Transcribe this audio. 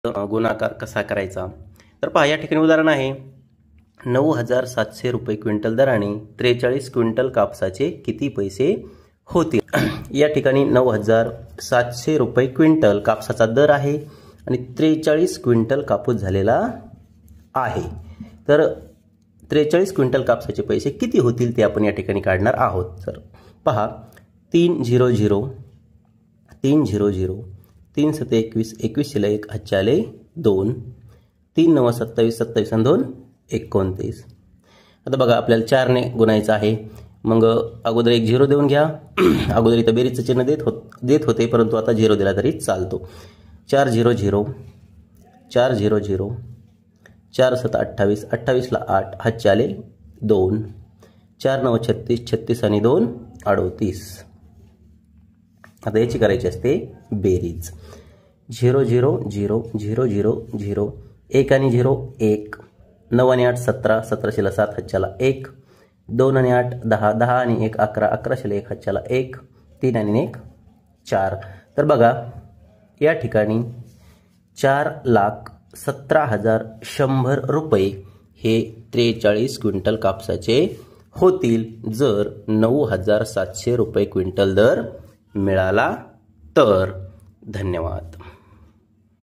गुणाकार कसा करायचा। तर पहा या ठिकाणी उदाहरण आहे 9,700 रुपये क्विंटल दराने 43 क्विंटल कापसाचे किती पैसे होतील। या ठिकाणी 9,700 रुपये क्विंटल कापसाचा दर आहे आणि 43 क्विंटल कापूस झालेला आहे। तर 43 क्विंटल कापसाचे पैसे किती होतील ते आपण या ठिकाणी काढणार आहोत। तर पहा 300 300 3 7 21 21 ला 1 हातचे आले 2 3 9 27 27 आणि 2 29। आता बघा आपल्याला 4 ने गुणायचं आहे, मग अगोदर एक 0 देऊन घ्या। अगोदर इथं बेरीजचं चिन्ह देत होते परंतु आता 0 दिला तरी चालतो। 4 0 0 4 0 0 4 7 28 28 ला 8 हातचे आले 2 4 9 36 36 आणि 2 38। आता याची करायची असते बेरीज। 0 0 0 0 0 0 1 आणि 0 1 9 आणि 8 17 17 ला 7 हातच्याला 1 2 आणि 8 10 10 आणि 1 11 11 ला 1 हातच्याला 1 3 आणि 1 4। तर बघा या ठिकाणी 4,17,100 रुपये हे 43 क्विंटल कापसाचे होतील जर 9,700 रुपये क्विंटल दर मिळाला तर। धन्यवाद।